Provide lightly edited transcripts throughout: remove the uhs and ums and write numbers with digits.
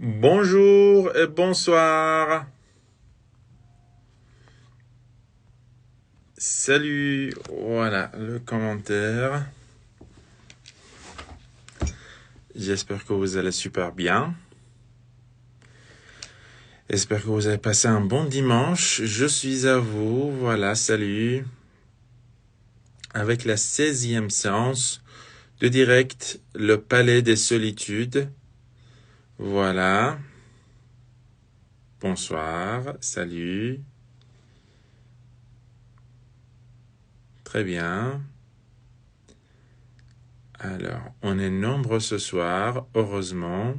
Bonjour et bonsoir. Salut. Voilà le commentaire. J'espère que vous allez super bien. J'espère que vous avez passé un bon dimanche. Je suis à vous. Voilà, salut. Avec la 16e séance de direct, le Palais des Solitudes. Voilà. Bonsoir. Salut. Très bien. Alors, on est nombreux ce soir, heureusement.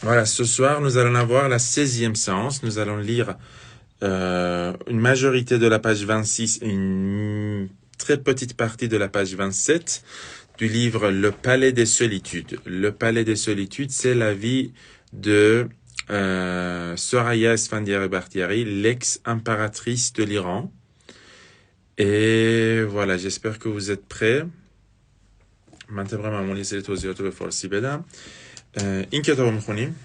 Voilà, ce soir, nous allons avoir la 16e séance. Nous allons lire une majorité de la page 26 et une très petite partie de la page 27 du livre Le Palais des Solitudes. Le Palais des Solitudes, c'est la vie de Soraya Esfandiari-Bartiari, l'ex-impératrice de l'Iran. Et voilà, j'espère que vous êtes prêts. من سری توضیحات رو به فارسی بدم. این کتاب رو میخونیم.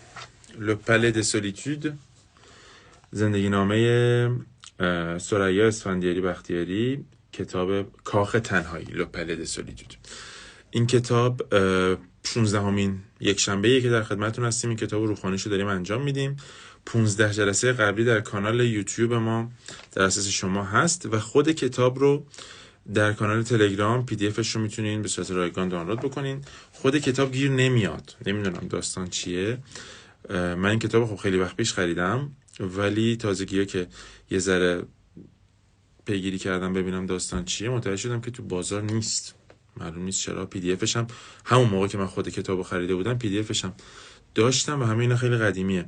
Le Palais des Solitudes. زندگی نامه سریا اسفندیاری بختیاری، کتاب کاخ تنهایی. Le Palais des Solitudes. این کتاب 16مین یک شنبه‌ایه که در خدمتتون هستیم. این کتاب روخانیشو داریم انجام میدیم. 15 جلسه قبلی در کانال یوتیوب ما در اساس شما هست و خود کتاب رو در کانال تلگرام پی دی افش رو میتونین به صورت رایگان دانلود بکنین. خود کتاب گیر نمیاد، نمیدونم داستان چیه. من این کتاب خب خیلی وقت پیش خریدم، ولی تازگیه که یه ذره پیگیری کردم ببینم داستان چیه، متوجه شدم که تو بازار نیست. معلوم نیست چرا. پی دی افش هم همون موقع که من خود کتابو خریده بودم پی دی افش هم داشتم و همه اینا خیلی قدیمیه.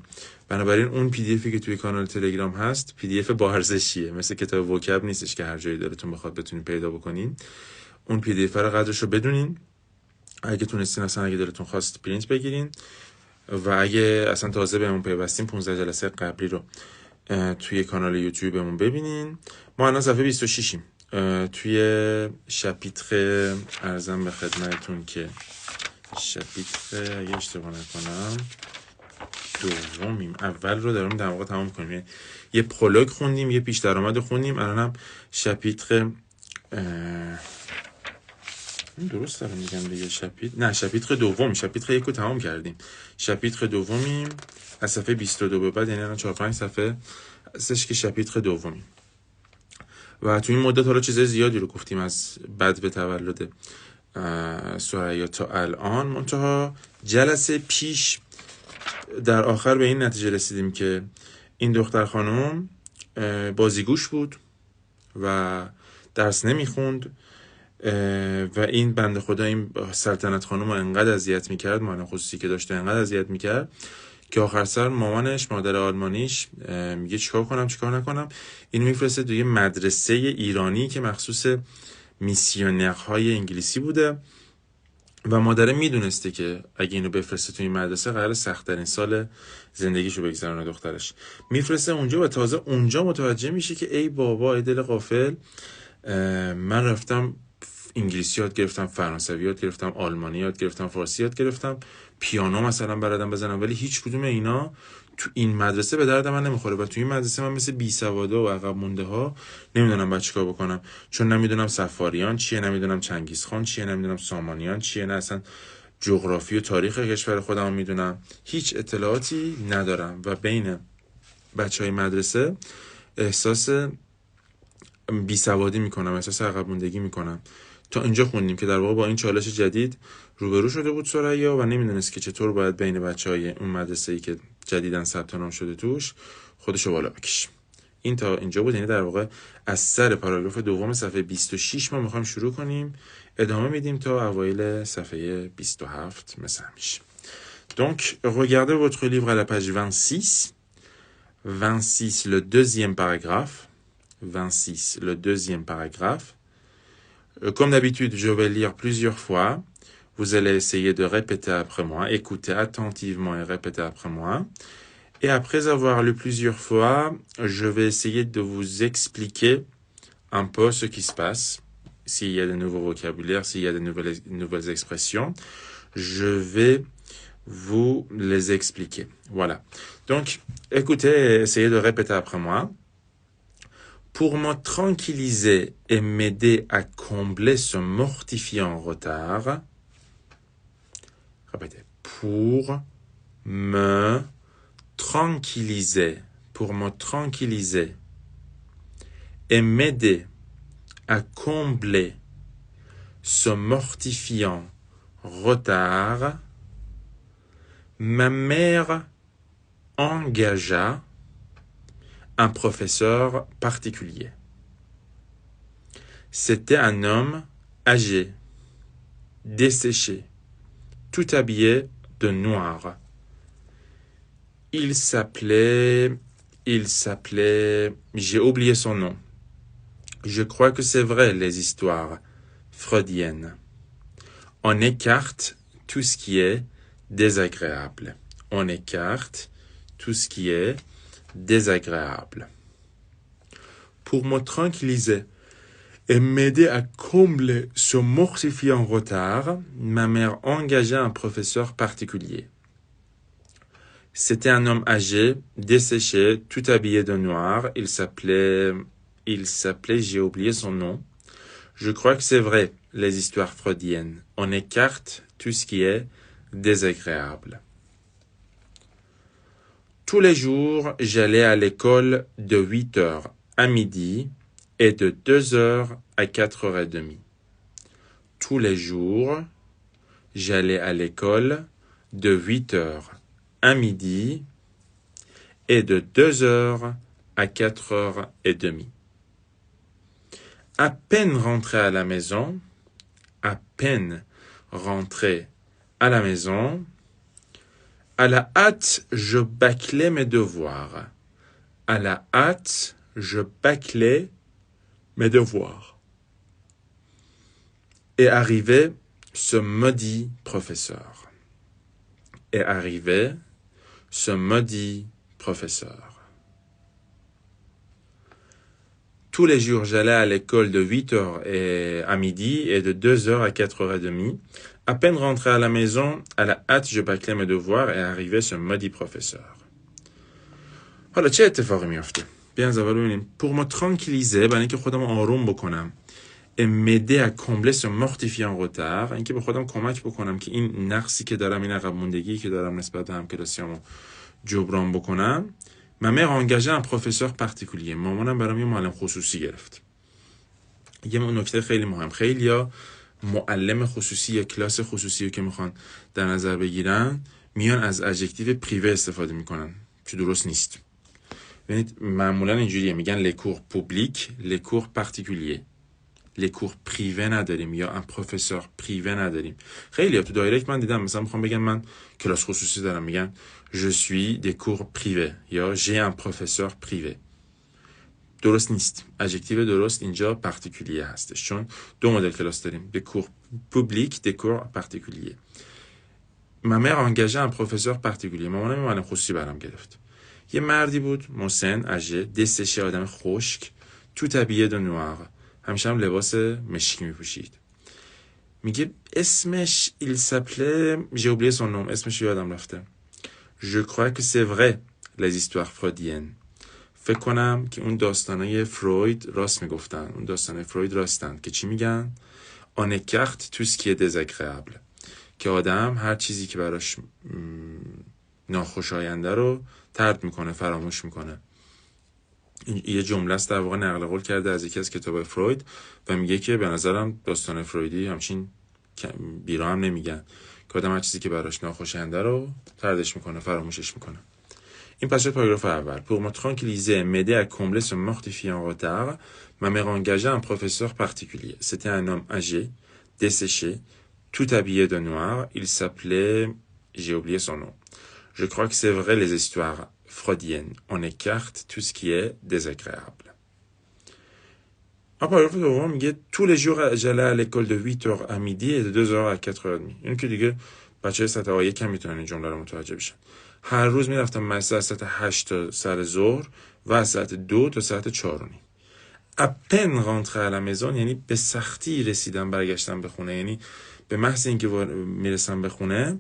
بنابراین اون پی دی افی که توی کانال تلگرام هست پی دی اف با ارزشیه، مثل کتاب وکب نیستش که هر جایی دلتون بخواد بتونین پیدا بکنین. اون پی دی اف رو قدرش رو بدونین. اگه تونستین اصلا اگه دلتون خواست پرینت بگیرین و اگه اصلا تازه بهمون پیوستین 15 جلسه قبلی رو توی کانال یوتیوبمون ببینین. ما الان صفحه 26یم. توی شپیتر ارزم به خدمتتون که شپیتر اگه اشتباه نکنم دومیم. اول رو داریم در واقع تمام کنیم. یه پرولوگ خوندیم، یه پیش درآمد خوندیم. الانم شپیتر درست دارم میگم دیگه. شپیتر دوم. شپیتر یکو تمام کردیم. شپیتر دومیم از صفحه 22 به بعد، یعنی الان 4-5 صفحه هستش که شپیتر دومیم. و تو این مدت حالا چیزای زیادی رو گفتیم از بعد به تولد سریا تا الان. منتها جلسه پیش در آخر به این نتیجه رسیدیم که این دختر خانم بازیگوش بود و درس نمیخوند و این بنده خدا این سلطنت خانم رو انقدر اذیت میکرد، معلم خصوصی که داشته انقدر اذیت میکرد که آخر سر مامانش، مادر آلمانیش میگه چیکار کنم چیکار نکنم. اینو میفرسته توی مدرسه ایرانی که مخصوص میسیونرهای انگلیسی بوده و مادره میدونسته که اگه اینو بفرسته توی این مدرسه قرار سخت‌ترین سال زندگیشو بگذرونه دخترش. میفرسته اونجا و تازه اونجا متوجه میشه که ای بابا ای دل غافل، من رفتم انگلیسی یاد گرفتم، فرانسوی یاد گرفتم، آلمانی یاد گرفتم، فارسی یاد گرفتم، پیانو مثلا بلدم بزنم، ولی هیچ کدوم اینا تو این مدرسه به درد من نمیخوره و تو این مدرسه من مثل بی سواده و عقب مونده ها نمیدونم باید چیکار بکنم، چون نمیدونم سفاریان چیه، نمیدونم چنگیز خان چیه، نمیدونم سامانیان چیه، نه اصلا جغرافی و تاریخ کشور خودم میدونم، هیچ اطلاعاتی ندارم و بین بچهای مدرسه احساس بی سوادی میکنم، احساس عقب موندگی میکنم. تا اینجا خوندیم که در واقع با این چالش جدید روبرو شده بود سریا و نمیدونست که چطور باید بین بچهای اون مدرسه‌ای که جدیداً ثبت نام شده توش خودشو بالا بکشه. این تا اینجا بود، یعنی در واقع از سر پاراگراف دوم صفحه 26 ما میخوایم شروع کنیم، ادامه میدیم تا اوایل صفحه 27 مثل همیشه. Donc regardez votre livre à la page 26 le deuxième paragraphe. 26 le deuxième paragraphe. Comme d'habitude, je vais lire plusieurs fois. Vous allez essayer de répéter après moi, écouter attentivement et répéter après moi. Et après avoir lu plusieurs fois, je vais essayer de vous expliquer un peu ce qui se passe. S'il y a de nouveaux vocabulaires, s'il y a de nouvelles expressions, je vais vous les expliquer. Voilà. Donc, écoutez, essayez de répéter après moi. Pour me tranquilliser et m'aider à combler ce mortifiant retard, répétez. Pour me tranquilliser, et m'aider à combler ce mortifiant retard, ma mère engagea un professeur particulier. C'était un homme âgé, desséché, tout habillé de noir. Il s'appelait, j'ai oublié son nom. Je crois que c'est vrai, les histoires freudiennes. On écarte tout ce qui est désagréable. On écarte tout ce qui est désagréable. Pour me tranquilliser et m'aider à combler ce mortifiant retard, ma mère engagea un professeur particulier. C'était un homme âgé, desséché, tout habillé de noir. Il s'appelait, j'ai oublié son nom. Je crois que c'est vrai, les histoires freudiennes. On écarte tout ce qui est désagréable. Tous les jours, j'allais à l'école de 8h à midi et de 2h à 4h30. Tous les jours, j'allais à l'école de 8h à midi et de 2h à 4h30. À peine rentré à la maison, à la hâte, je bâclais mes devoirs. Et arrivait ce maudit professeur. Tous les jours, j'allais à l'école de 8h à midi et de 2h à 4h30. À peine rentré à la maison, à la hâte, je bâclais mes devoirs et arrivait ce maudit professeur. حالا چه اتفاقی میفته؟ بیان اول ببینیم. Pour me tranquilliser، برای اینکه خودم آروم بکنم، et m'aider à combler ce mortifiant retard، اینکه به خودم کمک بکنم که این نقصی که دارم، این عقب موندگی که دارم نسبت به همکلاسیامو جبران بکنم. Ma mère a engagé un professeur particulier. مامانم برام یه معلم خصوصی گرفت. یه نکته خیلی مهم. خیلیا معلم خصوصی یا کلاس خصوصی رو که میخوان در نظر بگیرن، میان از ادجکتیو پریوه استفاده میکنن که درست نیست. ببینید معمولا اینجوریه، میگن لکور پوبلیک، لکور پارتیکولیه. لکور پریوه نداریم یا ان پروفسور پریوه نداریم. خیلی تو دایرکت من دیدم مثلا میخوام بگم من کلاس خصوصی دارم، میگن je suis des cours privés یا j'ai un professeur privé. درست نیست. ادجکتیو درست اینجا پارتیکولیه هستش، چون دو مدل کلاس داریم، des cours publics, des cours particuliers. Ma mère a engagé un professeur particulier. مامانم معلم خصوصی برام گرفت. یه مردی بود، مسن، âgé، desséché، آدم خشک، tout habillé de noir. همیشه هم لباس مشکی میپوشید. میگه اسمش il s'appelait، j'ai oublié son nom، اسمش یادم رفته. Je crois que c'est vrai, les histoires freudiennes. فکر کنم که اون داستانای فروید راست میگفتن. اون داستانای فروید راستن که چی میگن؟ On écarte tout ce qui est désagréable. که آدم هر چیزی که براش ناخوشاینده رو طرد میکنه، فراموش میکنه. یه جمله است در واقع نقل قول کرده از یکی از کتابای فروید و میگه که به نظرم داستان فرویدی همچین بیرا هم نمیگن که آدم هر چیزی که براش ناخوشاینده رو طردش میکنه، فراموشش میکنه. این پس پاراگراف اول. Pour me tranquilliser et m'aider à combler ce mortifiant retard, ma mère engagea un professeur particulier. C'était un homme âgé, desséché, tout habillé de noir. Il s'appelait, j'ai oublié son nom. Je crois que c'est vrai, les histoires freudiennes. On écarte tout ce qui est désagréable. پاراگراف دوم میگه tous les jours j'allais à l'école de 8h à midi et de 2h à 4h30. این که دیگه بچه‌های سطح آ یکم میتونن این جمله رو متوجه بشن. هر روز میرفتم مدرسه از ساعت 8 تا سر ظهر و از ساعت 2 تا ساعت 4. À peine rentré à la maison یعنی به سختی رسیدم برگشتم به خونه، یعنی به محض اینکه میرسم به خونه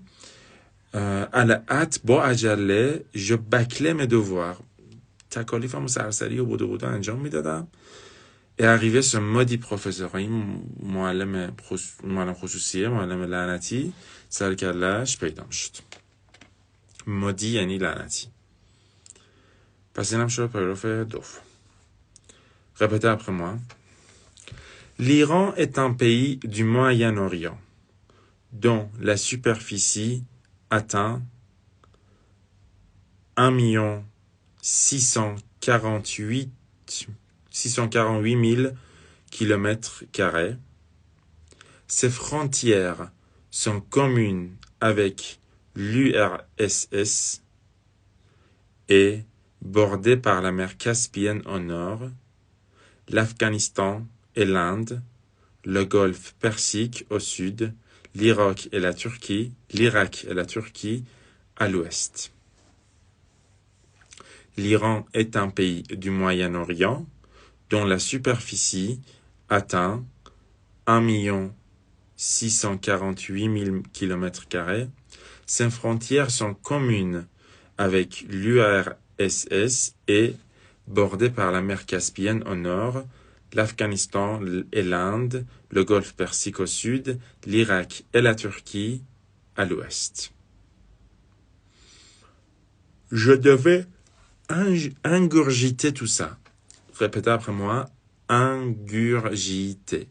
à la hâte با عجله je bâclais mes devoirs تکالیفمو سرسری و بودو انجام میدادم. et arrivé ce maudit professeur این معلم خصوصیه، معلم لعنتی سرکلش پیدا شد. مادی یعنی لعنتی. پس اینم شد پاراگراف دوم. Répétez après moi. L'Iran est un pays du Moyen-Orient dont la superficie atteint 1 648 000 km². Ses frontières sont communes avec l'URSS et bordée par la mer Caspienne au nord, l'Afghanistan et l'Inde, le golfe Persique au sud, l'Irak et la Turquie à l'ouest. L'Iran est un pays du Moyen-Orient dont la superficie atteint 1 648 000 km². Ses frontières sont communes avec l'URSS et bordée par la mer Caspienne au nord, l'Afghanistan et l'Inde, le golfe Persique au sud, l'Irak et la Turquie à l'ouest. Je devais ingurgiter tout ça. Répétez après moi, ingurgiter.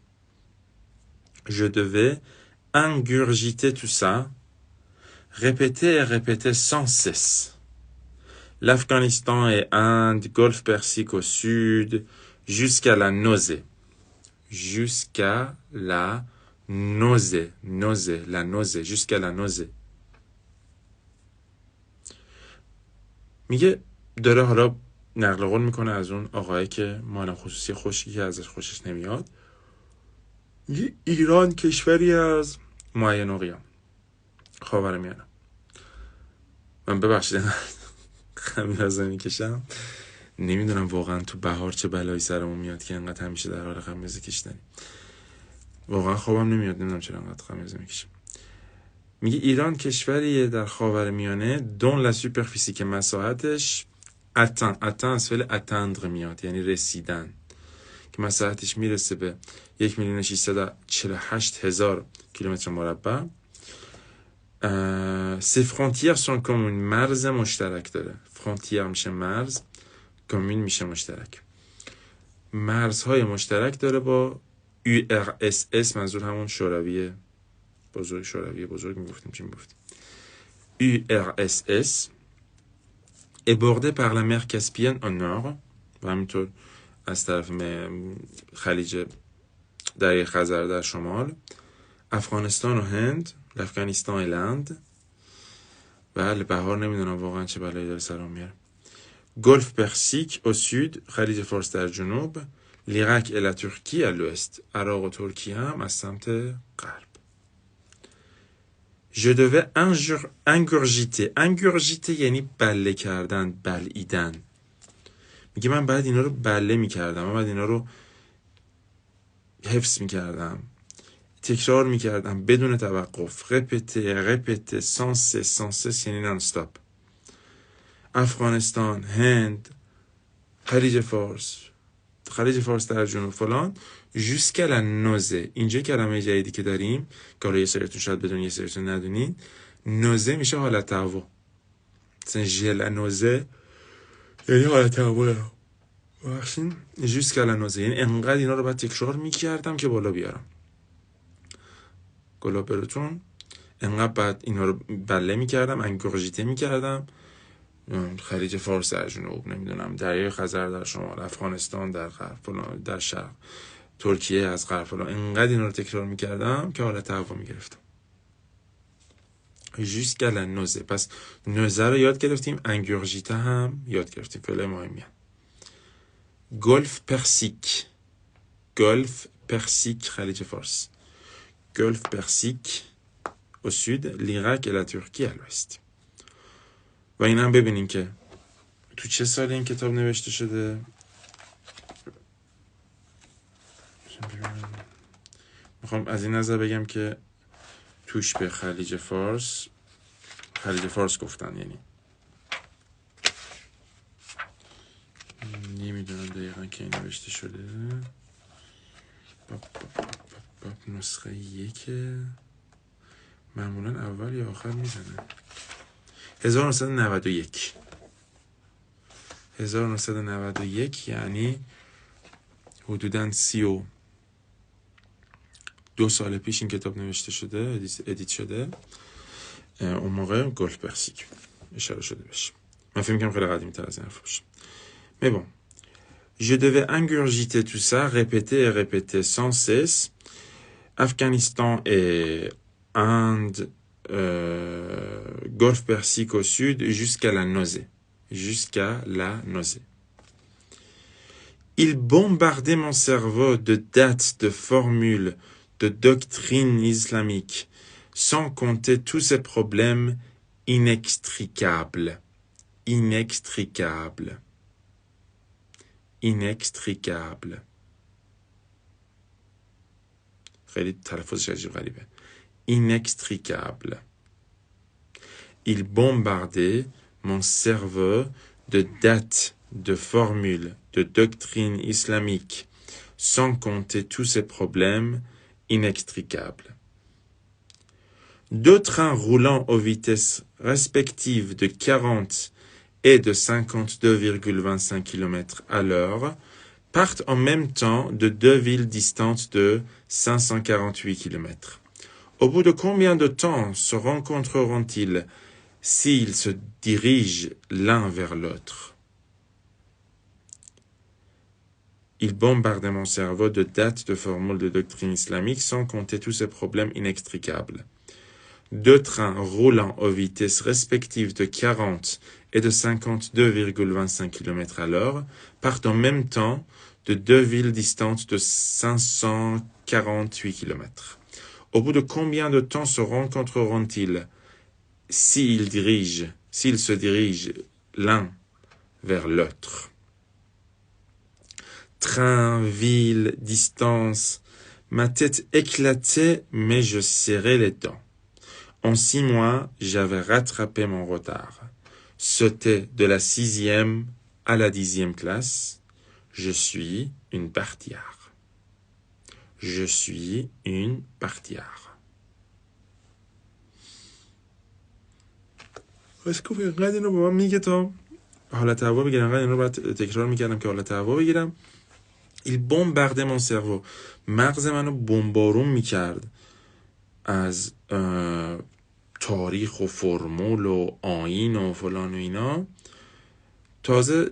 Je devais ingurgiter tout ça, répéter et répéter sans cesse. L'Afghanistan et Inde, golfe Persique au sud, jusqu'à la nausée. Jusqu'à la nausée. La nausée, jusqu'à la nausée. میگه داره حالا نقل قول میکنه از اون آقایی که معلم خصوصی خوشی که ازش خوشش نمیاد. میگه ایران کشوری از معین اقیان، خاورمیانه. من ببخشید خمیازه میکشم، نمیدونم واقعا تو بهار چه بلایی سرمون میاد که انقدر همیشه در حال خمیازه کشیدنی. واقعا خوابم نمیاد، نمیدونم چرا انقدر خمیازه میکشم. میگه ایران کشوریه در خاورمیانه دون لا سوپرفیسی که مساحتش اتن از فعل اتندر میاد، یعنی رسیدن، که مساحتش میرسه به 1,648,000 کیلومتر مربع. Ces frontières sont communes. مرز مشترک داره. فرانتیر میشه مرز، کمون میشه مشترک. مرزهای مشترک داره با URSS، منظور همون شوروی بزرگ میگفتیم، چی میگفتیم؟ URSS est bordée par la mer Caspienne au nord، و همینطور از طرف خلیج دریای خزر در شمال، افغانستان و هند، l'Afghanistan et l'Inde. بله بهار نمیدونم واقعا چه بلایی داره سرم میاره. گلف پرسیک au sud، خلیج فارس در جنوب، l'Irak et la Turquie à l'ouest، عراق و ترکیه هم از سمت غرب. Je devais ingurgiter یعنی بله کردن، بلعیدن. میگه من بعد اینا رو بله میکردم، من بعد اینا رو حفظ میکردم، تکرار میکردم بدون توقف. رپته سانسس یعنی نان استاپ. افغانستان، هند، خلیج فارس در جنوب فلان، jusqu'à la nausée. اینجا کلمه جدیدی که داریم که حالا یه سریتون شاید بدون یه سریتون ندونین، نوزه میشه حالت هوا. مثلا ژل نوزه یعنی حالت هوا. بخشین jusqu'à la nausée یعنی انقدر اینا رو باید تکرار میکردم که بالا بیارم. گلابراتون انقدر بعد اینا رو بله میکردم، انگورژیته میکردم. خلیج فارس در جنوب، نمیدونم دریای خزر در شمال، افغانستان در غرب فلان، در شرق، ترکیه از غرب فلان، انقدر اینا رو تکرار میکردم که حالت هوا میگرفتم. jusqu'à la nausée. پس نوزه رو یاد گرفتیم، انگورژیته هم یاد گرفتیم، فعل مهمیه. گلف پرسیک خلیج فارس، گلف پرسیک au sud, l'Irak et la Turquie à l'ouest. و این هم ببینیم که تو چه سال این کتاب نوشته شده. میخوام از این نظر بگم که توش به خلیج فارس خلیج فارس گفتن یعنی نمیدونم دقیقا که این نوشته شده. نسخه یکه معمولا اول یا آخر میزنه. 1991 1991 یعنی حدوداً 32 سال پیش این کتاب نوشته شده، ادیت شده. اون موقع گلف پرسیک اشاره شده بشه. من فکر می‌کنم خیلی قدیمی تر از این حرف باشه. Mais bon, je devais ingurgiter tout ça, répéter et répéter sans cesse. Afghanistan et Inde, Golfe Persique au sud, jusqu'à la nausée. Jusqu'à la nausée. Il bombardait mon cerveau de dates, de formules, de doctrines islamiques, sans compter tous ces problèmes inextricables. Inextricables. Inextricable. خیلی تلفظش عجیب غریبه. Inextricable. Il bombardait mon cerveau de dates, de formules, de doctrines islamiques, sans compter tous ces problèmes inextricables. Deux trains roulant aux vitesses respectives de 40 et de 52,25 km à l'heure partent en même temps de deux villes distantes de 548 km. Au bout de combien de temps se rencontreront-ils s'ils se dirigent l'un vers l'autre? Il bombardait mon cerveau de dates, de formules, de doctrines islamiques, sans compter tous ces problèmes inextricables. Deux trains roulant aux vitesses respectives de 40 et de 52,25 km à l'heure partent en même temps de deux villes distantes de 548 km. Au bout de combien de temps se rencontreront-ils s'ils se dirigent l'un vers l'autre? Train, ville, distance, ma tête éclatait, mais je serrais les dents. En 6 mois, j'avais rattrapé mon retard. Sauté de la 6e à la 10e classe, je suis une partiare. Je suis une partiare. Est-ce que vous regardez le moment میگه حالت هوا بگیرم؟ انقدر این رو باید تکرار میکردم که حالت هوا بگیرم. Il bombardait mon cerveau. مغز منو بمبارون میکرد از تاریخ و فرمول و آیین و فلان و اینا. تازه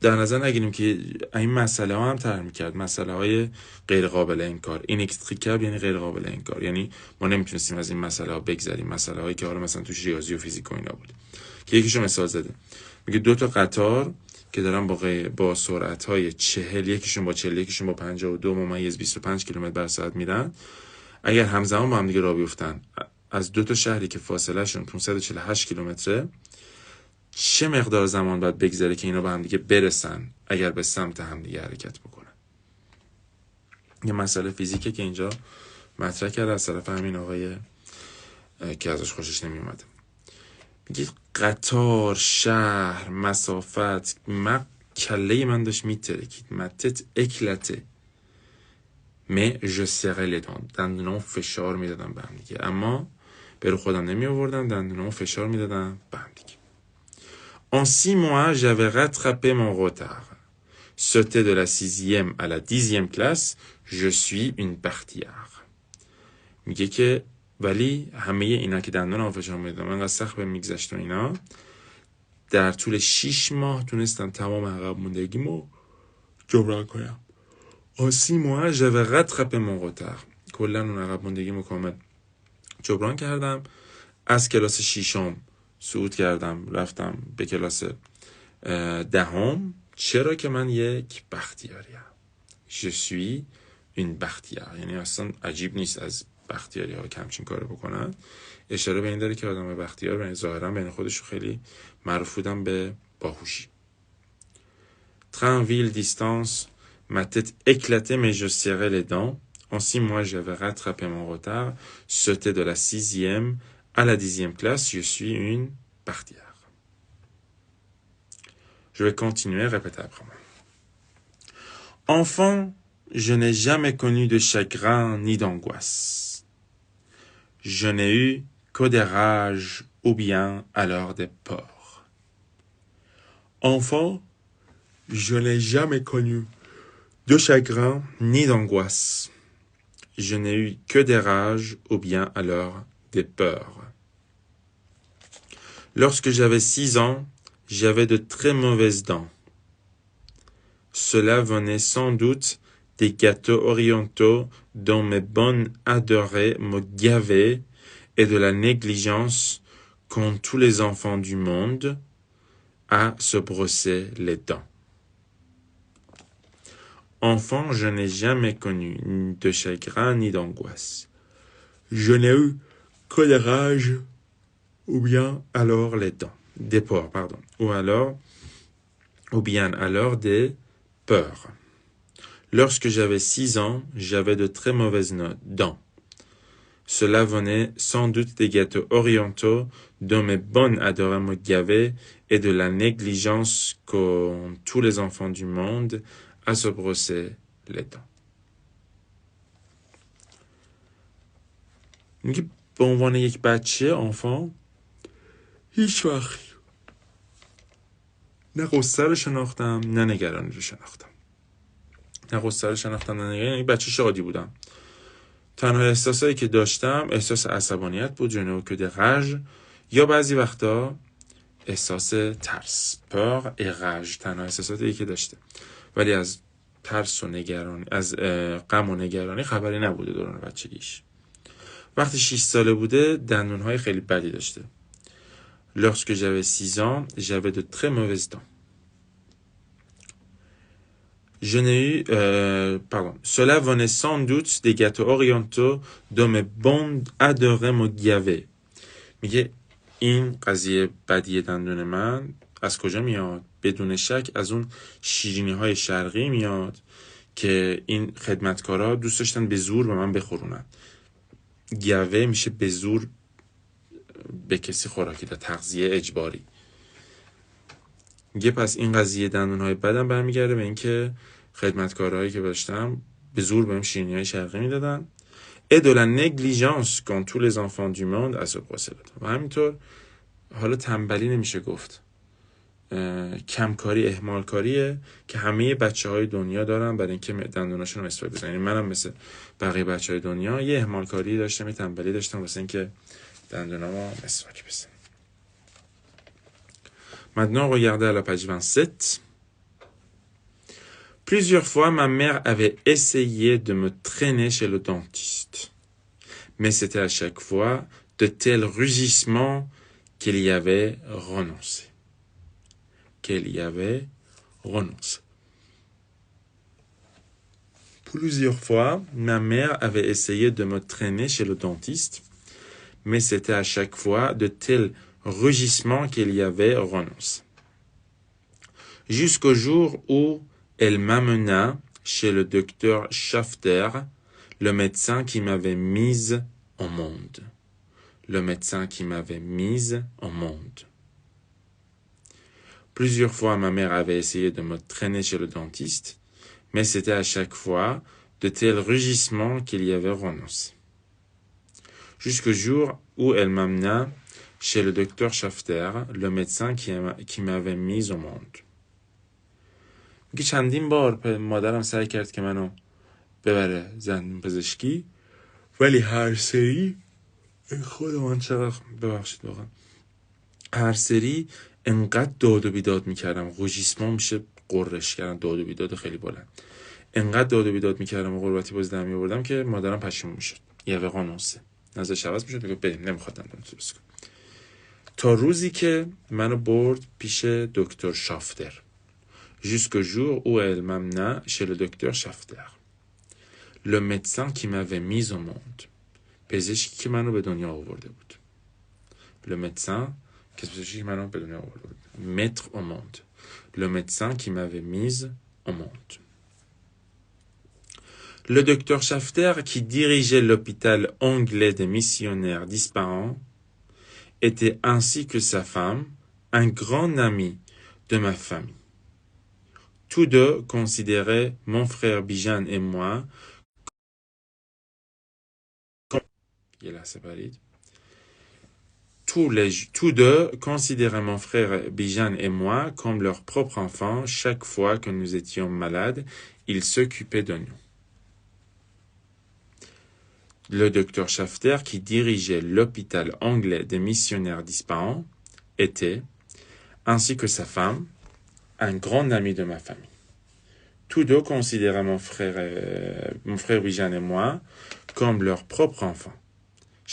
در نظر نگیریم که این مسئله ها هم طرح میکرد، مسئله های غیر قابل انکار. اینکستریکابل یعنی غیر قابل انکار، یعنی ما نمیتونستیم از این مسئله ها بگذریم. مسئله هایی که حالا مثلا توش ریاضی و فیزیک و اینا بود. که یکیشو مثال زده، میگه 2 تا قطار که دارن با سرعت های 40، یکیشون با 40 یکیشون با 52 ممیز 25 کیلومتر بر ساعت میرن. اگر همزمان با هم دیگه راه بیفتن از 2 تا شهری که فاصله شون 548 کیلومتره، چه مقدار زمان باید بگذره که اینا با هم دیگه برسن اگر به سمت هم دیگه حرکت بکنن؟ یه مسئله فیزیکه که اینجا مطرح کرده از طرف همین آقای که ازش خوشش نمی اومده. میگه قطار، شهر، مسافت، کله من داشت میترکید. متت اکلته می je serrais les dents. دندونامو فشار میدادم به هم دیگه، اما به رو خودم نمی آوردم، دندونامو فشار میدادم به هم دیگه. En 6 mois, j'avais rattrapé mon retard. Sauté de la 6e à la 10e classe, je suis une partiare. میگه که ولی همه اینا که دندونامو فشار میدادم انقدر سخت به میگذشت و اینا، در طول 6 ماه تونستم تمام عقب موندگیمو جبران کنم. En 6 mois, j'avais rattrapé mon retard. کلا اون عقب موندگیمو کامل جبران کردم. از کلاس 6م صعود کردم رفتم به کلاس 10م. چرا که من یک بختیاریم. Je suis une partiare. یعنی اصلا عجیب نیست از بختیاری ها که همچین کارو بکنن. اشاره به این داره که آدم بختیار به ظاهرا بین خودش خیلی معروف بودن به باهوشی. Train, ville, distance, ma tête éclatait mais je serrais les dents. En 6 mois, j'avais rattrapé mon retard. Sauté de la 6e À la 10e classe, je suis une partière. Je vais continuer à répéter après moi. Enfant, je n'ai jamais connu de chagrin ni d'angoisse. Je n'ai eu que des rages ou bien alors des peurs. Enfant, je n'ai jamais connu de chagrin ni d'angoisse. Je n'ai eu que des rages ou bien alors des peurs. Lorsque j'avais 6 ans, j'avais de très mauvaises dents. Cela venait sans doute des gâteaux orientaux dont mes bonnes adorées me gavaient et de la négligence qu'ont tous les enfants du monde à se brosser les dents. Enfant, je n'ai jamais connu de chagrin ni d'angoisse. Je n'ai eu que des rages ou bien alors les dents, des peurs, pardon, ou bien alors des peurs. Lorsque j'avais 6 ans, j'avais de très mauvaises dents. Cela venait sans doute des gâteaux orientaux dont mes bonnes adorées me gavaient et de la négligence qu'ont tous les enfants du monde à se brosser les dents. میگه به عنوان یک بچه enfant هیچ وقت نه قصه رو شناختم نه نگرانی رو شناختم. نه قصه رو شناختم نه نگرانی، یعنی بچه شادی بودم. تنها احساسایی که داشتم احساس عصبانیت بود، je n'ai eu que des rages، یا بعضی وقتا احساس ترس، peur et rage، تنها احساساتی که داشته. ولی از ترس و نگرانی، از غم و نگرانی خبری نبوده دوران بچگیش. وقتی 6 ساله بوده دندونهای خیلی بدی داشته. Lorsque j'avais 6 ans, j'avais de très mauvaises dents. Je n'ai eu, cela venait sans doute des gâteaux orientaux dont mes bonnes adorées me gavaient. میگه این قضیه بدی دندون من از کجا میاد؟ بدون شک از اون شیرینی های شرقی میاد که این خدمتکارا دوست داشتن به زور به من بخورونن. گاوه میشه به زور به کسی خوراکی داد، تغذیه اجباری. میگه پس این قضیه دندونهای بدم برمیگرده به اینکه خدمتکارهایی که داشتم به زور بهم شیرینی‌های شرقی میدادن. et de la négligence qu'ont tous les enfants du monde à se brosser les dents. و همینطور حالا تنبلی نمیشه گفت، کمکاری، اهمالکاریه که همه بچه‌های دنیا دارن برای اینکه دندوناشون رو مسواک بزنن. منم مثل بقیه بچه‌های دنیا یه اهمالکاری داشتم، یه تنبلی داشتم واسه اینکه دندونامو مسواک بزنم. Maintenant, regardez à la page 27. Plusieurs fois, ma mère avait essayé de me traîner chez le dentiste. Mais c'était à chaque fois de tels rugissements qu'elle y avait renoncé. Plusieurs fois, ma mère avait essayé de me traîner chez le dentiste. Mais c'était à chaque fois de tels rugissements qu'elle y avait renoncé. Jusqu'au jour où elle m'amena chez le docteur Schafter, le médecin qui m'avait mise au monde. Plusieurs fois, ma mère avait essayé de me traîner chez le dentiste, mais c'était à chaque fois de tels rugissements qu'il y avait renoncé. Jusqu'au jour où elle m'amena chez le docteur Schafter, le médecin qui m'avait mise au monde. که چندین بار مادرم سعی کرد که منو ببره زندون پزشکی، ولی هر سری خود من چقدر ببخشید واقعا هر سری انقدر داد و بیداد میکردم، روژیسمان میشه قررش کردن، داد و بیداد خیلی بلند، انقدر داد و بیداد میکردم و قربتی باز در میآوردم که مادرم پشیمون میشد، یه قانونسه نظرش عوض میشد، میگه بریم نمیخواد دندون درست کنم. تا روزی که منو برد پیش دکتر شافتر. Jusqu'au jour où elle m'amena chez le docteur Schafter, le médecin qui m'avait mis au monde. پزشکی که منو به دنیا آورده بود. Le médecin پزشکی که منو به دنیا آورده بود. Mettre au monde. Le médecin qui m'avait mise au monde. Le docteur Schafter, qui dirigeait l'hôpital anglais des missionnaires disparants, était ainsi que sa femme, un grand ami de ma famille. Tous deux considéraient mon frère Bijan et moi comme... Et là, c'est valide. Tous deux considéraient mon frère Bijan et moi comme leurs propres enfants. Chaque fois que nous étions malades, ils s'occupaient de nous. Le docteur Shafter, qui dirigeait l'hôpital anglais des missionnaires d'Ispahan, était, ainsi que sa femme, un grand ami de ma famille. Tous deux considéraient mon frère Bijan et moi comme leurs propres enfants.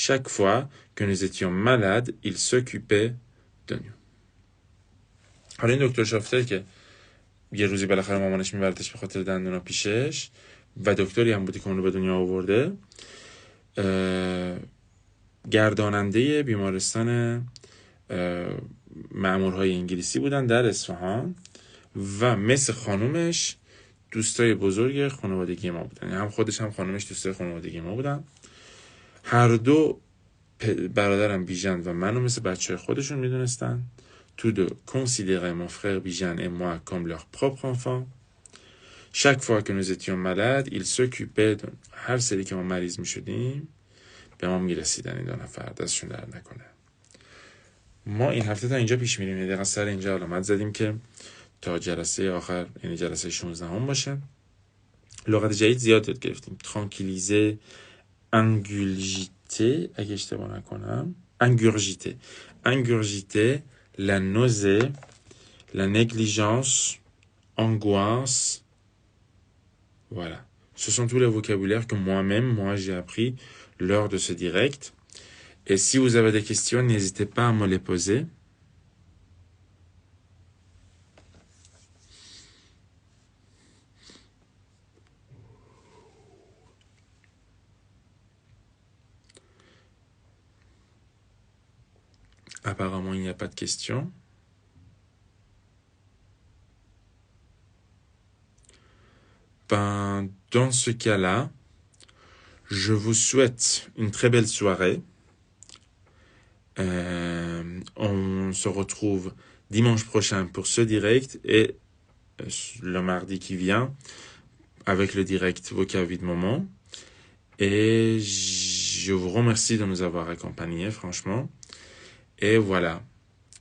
Chaque fois que nous étions malades, ils s'occupaient de nous. حالا این دکتر شافته که یه روزی بالاخره مامانش میبردش به خاطر دندونا پیشش و دکتری هم بودی که اونو به دنیا آورده، گرداننده بیمارستان مأمورهای انگلیسی بودن در اصفهان و مثل خانومش دوستای بزرگ خانوادگی ما بودن. هم خودش هم خانومش دوستای خانوادگی ما بودن. هر دو برادرم بیژن و منو مثل بچه خودشون میدونستن. Tous deux considéraient mon frère Bijan et moi comme leurs propres enfants. Chaque fois que nous étions malades, ils s'occupaient de هر سری که ما مریض میشدیم به ما میرسیدن این دو نفر، دستشون در نکنه. ما این هفته تا اینجا پیش میریم، یه دقیقه سر اینجا علامت زدیم که تا جلسه آخر یعنی جلسه 16 هم باشه. لغت جدید زیاد یاد گرفتیم. tranquilliser، ingurgiter اگه اشتباه نکنم، ingurgiter la nausée, la négligence, angoisse. Voilà. Ce sont tous les vocabulaires que moi j'ai appris lors de ce direct. Et si vous avez des questions, n'hésitez pas à me les poser. Apparemment, il n'y a pas de questions. Ben, dans ce cas-là, je vous souhaite une très belle soirée. On se retrouve dimanche prochain pour ce direct et le mardi qui vient avec le direct Vocab Vide Moment. Et je vous remercie de nous avoir accompagnés, franchement. Et voilà.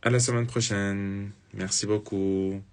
À la semaine prochaine. Merci beaucoup.